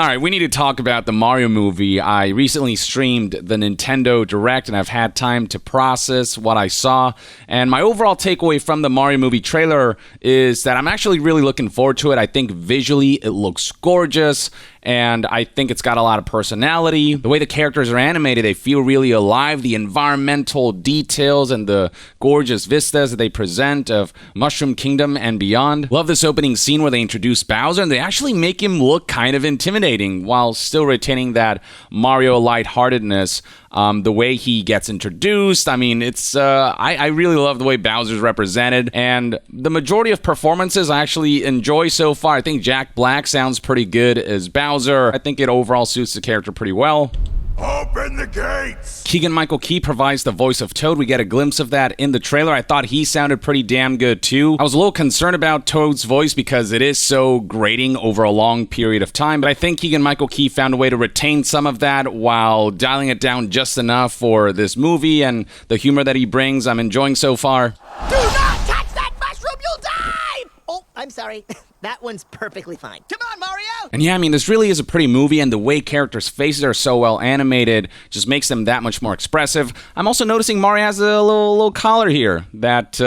Alright, we need to talk about the Mario movie. I recently streamed the Nintendo Direct, and I've had time to process what I saw. And my overall takeaway from the Mario movie trailer is that I'm actually really looking forward to it. I think visually it looks gorgeous, and I think it's got a lot of personality. The way the characters are animated, they feel really alive. The environmental details and the gorgeous vistas that they present of Mushroom Kingdom and beyond. Love this opening scene where they introduce Bowser, and they actually make him look kind of intimidating while still retaining that Mario lightheartedness. The way he gets introduced, I mean, it's I really love the way Bowser's represented, and the majority of performances I actually enjoy so far. I think Jack Black sounds pretty good as Bowser. I think it overall suits the character pretty well. Open the gates! Keegan-Michael Key provides the voice of Toad. We get a glimpse of that in the trailer. I thought he sounded pretty damn good too. I was a little concerned about Toad's voice because it is so grating over a long period of time, but I think Keegan-Michael Key found a way to retain some of that while dialing it down just enough for this movie, and the humor that he brings I'm enjoying so far. Do not touch that mushroom, you'll die! Oh, I'm sorry. That one's perfectly fine. Come on, Mario! And yeah, I mean, this really is a pretty movie, and the way characters' faces are so well animated just makes them that much more expressive. I'm also noticing Mario has a little collar here that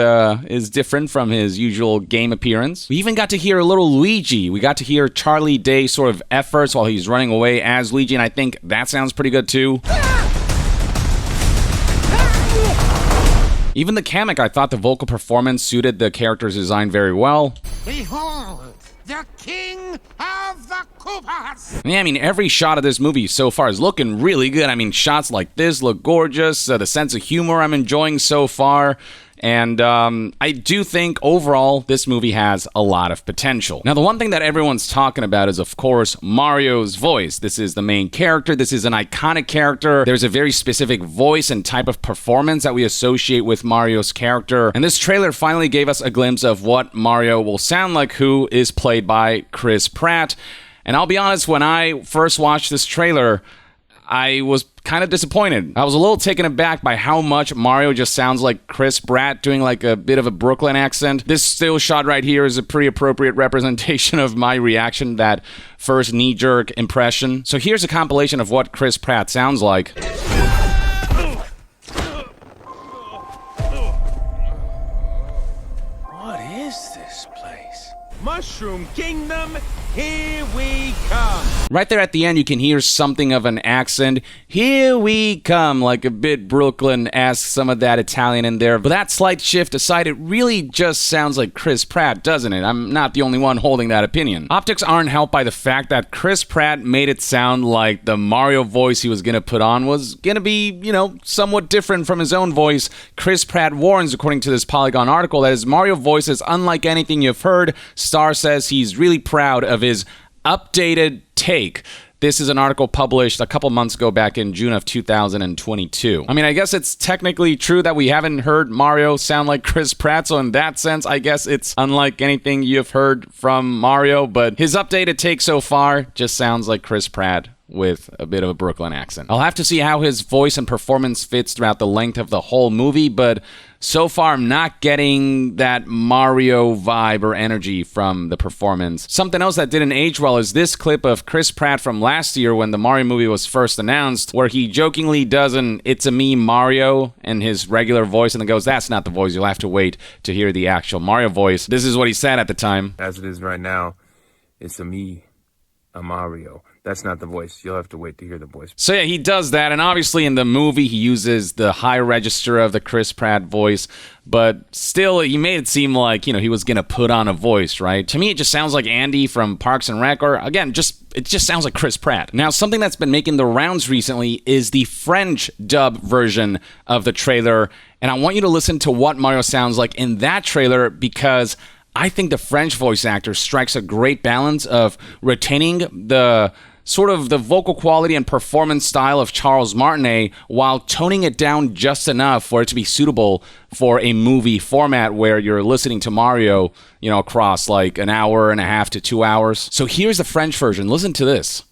is different from his usual game appearance. We even got to hear a little Luigi. We got to hear Charlie Day sort of efforts while he's running away as Luigi, and I think that sounds pretty good too. Even the Kamek, I thought the vocal performance suited the character's design very well. Behold, the king of the Koopas! Yeah, I mean, every shot of this movie so far is looking really good. I mean, shots like this look gorgeous. The sense of humor I'm enjoying so far. And I do think, overall, this movie has a lot of potential. Now, the one thing that everyone's talking about is, of course, Mario's voice. This is the main character. This is an iconic character. There's a very specific voice and type of performance that we associate with Mario's character. And this trailer finally gave us a glimpse of what Mario will sound like, who is played by Chris Pratt. And I'll be honest, when I first watched this trailer, I was kind of disappointed. I was a little taken aback by how much Mario just sounds like Chris Pratt doing like a bit of a Brooklyn accent. This still shot right here is a pretty appropriate representation of my reaction, that first knee-jerk impression. So here's a compilation of what Chris Pratt sounds like. What is this place? Mushroom Kingdom, here we come. Right there at the end, you can hear something of an accent. Here we come, like a bit Brooklyn-esque, some of that Italian in there. But that slight shift aside, it really just sounds like Chris Pratt, doesn't it? I'm not the only one holding that opinion. Optics aren't helped by the fact that Chris Pratt made it sound like the Mario voice he was going to put on was going to be, somewhat different from his own voice. Chris Pratt warns, according to this Polygon article, that his Mario voice is unlike anything you've heard. Star says he's really proud of his updated take. This is an article published a couple months ago, back in June of 2022. I mean, I guess it's technically true that we haven't heard Mario sound like Chris Pratt, so in that sense, I guess it's unlike anything you've heard from Mario, but his updated take so far just sounds like Chris Pratt with a bit of a Brooklyn accent. I'll have to see how his voice and performance fits throughout the length of the whole movie, but so far I'm not getting that Mario vibe or energy from the performance. Something else that didn't age well is this clip of Chris Pratt from last year when the Mario movie was first announced, where he jokingly does an "It's a me Mario" in his regular voice and then goes, "That's not the voice, you'll have to wait to hear the actual Mario voice." This is what he said at the time. As it is right now, it's a me, a Mario. That's not the voice. You'll have to wait to hear the voice. So yeah, he does that, and obviously in the movie he uses the high register of the Chris Pratt voice, but still he made it seem like, he was gonna put on a voice, right? To me it just sounds like Andy from Parks and Rec, or again, it just sounds like Chris Pratt. Now, something that's been making the rounds recently is the French dub version of the trailer, and I want you to listen to what Mario sounds like in that trailer, because I think the French voice actor strikes a great balance of retaining the sort of the vocal quality and performance style of Charles Martinet while toning it down just enough for it to be suitable for a movie format where you're listening to Mario, across like an hour and a half to 2 hours. So here's the French version. Listen to this.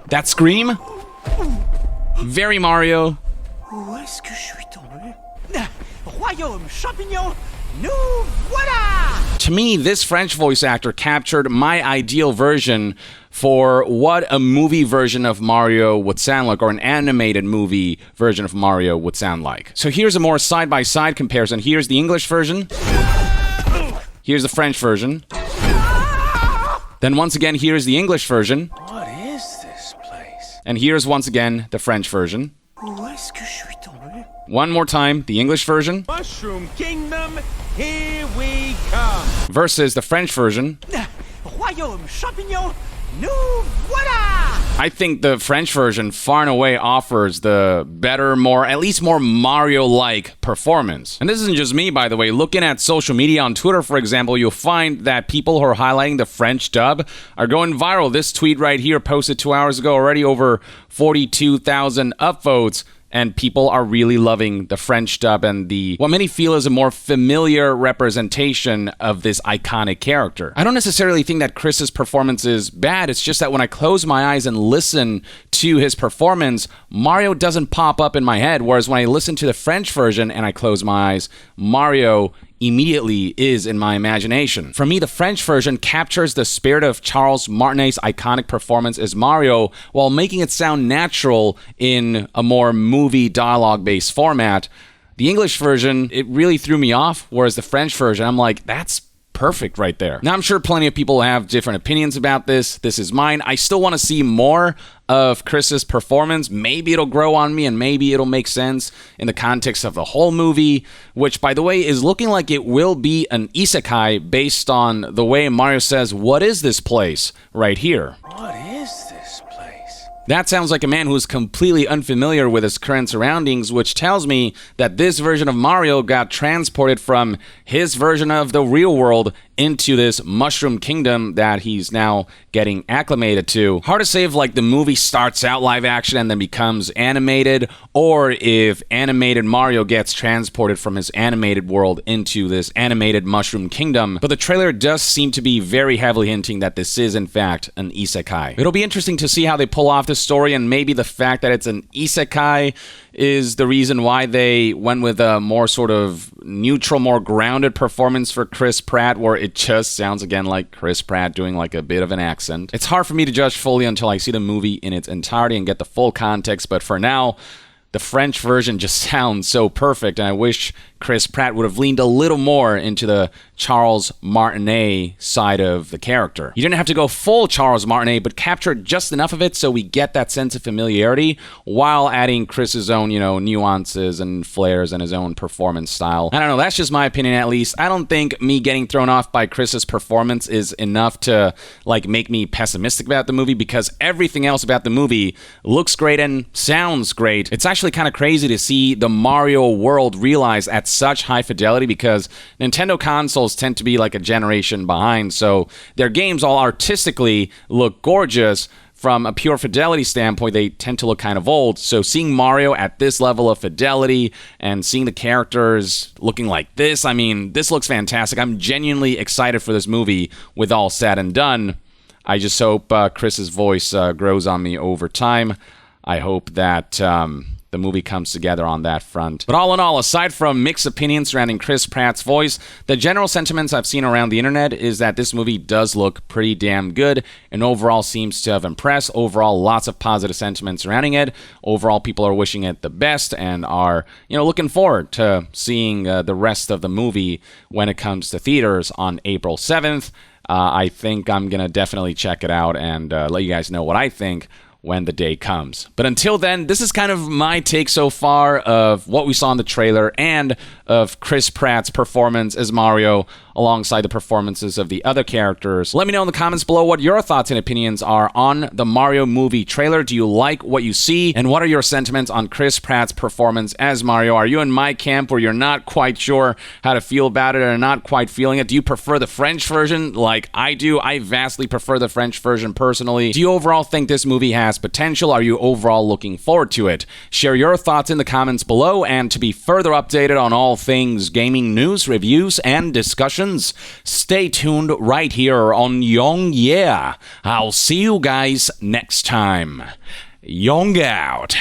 That scream? Very Mario. Où est-ce que je suis tombé? Royaume champignon, Nous voilà! To me, this French voice actor captured my ideal version for what a movie version of Mario would sound like, or an animated movie version of Mario would sound like. So here's a more side-by-side comparison. Here's the English version. Here's the French version. Then once again, here's the English version. What is this place? And here's once again the French version. Où est-ce que je suis tombé? One more time, the English version Mushroom Kingdom, here we come. versus the French version. Royaume champignon, nous voilà! I think the French version far and away offers the better, at least more Mario-like performance. And this isn't just me, by the way. Looking at social media on Twitter, for example, you'll find that people who are highlighting the French dub are going viral. This tweet right here, posted 2 hours ago, already over 42,000 upvotes. And people are really loving the French dub and what many feel is a more familiar representation of this iconic character. I don't necessarily think that Chris's performance is bad. It's just that when I close my eyes and listen to his performance, Mario doesn't pop up in my head. Whereas when I listen to the French version and I close my eyes, Mario immediately is in my imagination. For me, the French version captures the spirit of Charles Martinet's iconic performance as Mario while making it sound natural in a more movie dialogue-based format. The English version, it really threw me off, whereas the French version, I'm like, that's perfect right there. Now, I'm sure plenty of people have different opinions about this. This is mine. I still want to see more of Chris's performance. Maybe it'll grow on me and maybe it'll make sense in the context of the whole movie, which, by the way, is looking like it will be an isekai based on the way Mario says, "What is this place?" right here. What is this place? That sounds like a man who's completely unfamiliar with his current surroundings, which tells me that this version of Mario got transported from his version of the real world into this Mushroom Kingdom that he's now getting acclimated to. Hard to say if the movie starts out live action and then becomes animated, or if animated Mario gets transported from his animated world into this animated Mushroom Kingdom, but the trailer does seem to be very heavily hinting that this is in fact an isekai. It'll be interesting to see how they pull off this story, and maybe the fact that it's an isekai is the reason why they went with a more sort of neutral, more grounded performance for Chris Pratt, where it just sounds again like Chris Pratt doing a bit of an accent. It's hard for me to judge fully until I see the movie in its entirety and get the full context, but for now, the French version just sounds so perfect, and I wish Chris Pratt would have leaned a little more into the Charles Martinet side of the character. You didn't have to go full Charles Martinet, but capture just enough of it so we get that sense of familiarity while adding Chris's own, nuances and flares and his own performance style. I don't know, that's just my opinion at least. I don't think me getting thrown off by Chris's performance is enough to, make me pessimistic about the movie, because everything else about the movie looks great and sounds great. It's actually kind of crazy to see the Mario world realized at such high fidelity, because Nintendo consoles tend to be a generation behind, so their games all artistically look gorgeous. From a pure fidelity standpoint, they tend to look kind of old. So seeing Mario at this level of fidelity and seeing the characters looking like this, this looks fantastic. I'm genuinely excited for this movie with all said and done. I just hope Chris's voice grows on me over time. I hope that the movie comes together on that front. But all in all, aside from mixed opinions surrounding Chris Pratt's voice, the general sentiments I've seen around the internet is that this movie does look pretty damn good and overall seems to have impressed. Overall, lots of positive sentiments surrounding it. Overall, people are wishing it the best and are, looking forward to seeing the rest of the movie when it comes to theaters on April 7th. I think I'm going to definitely check it out and let you guys know what I think when the day comes. But until then, this is kind of my take so far of what we saw in the trailer and of Chris Pratt's performance as Mario alongside the performances of the other characters. Let me know in the comments below what your thoughts and opinions are on the Mario movie trailer. Do you like what you see? And what are your sentiments on Chris Pratt's performance as Mario? Are you in my camp where you're not quite sure how to feel about it or not quite feeling it? Do you prefer the French version like I do? I vastly prefer the French version personally. Do you overall think this movie has potential? Are you overall looking forward to it? Share your thoughts in the comments below, and to be further updated on all things gaming news, reviews, and discussions, stay tuned right here on Young Yeah. I'll see you guys next time. Young out.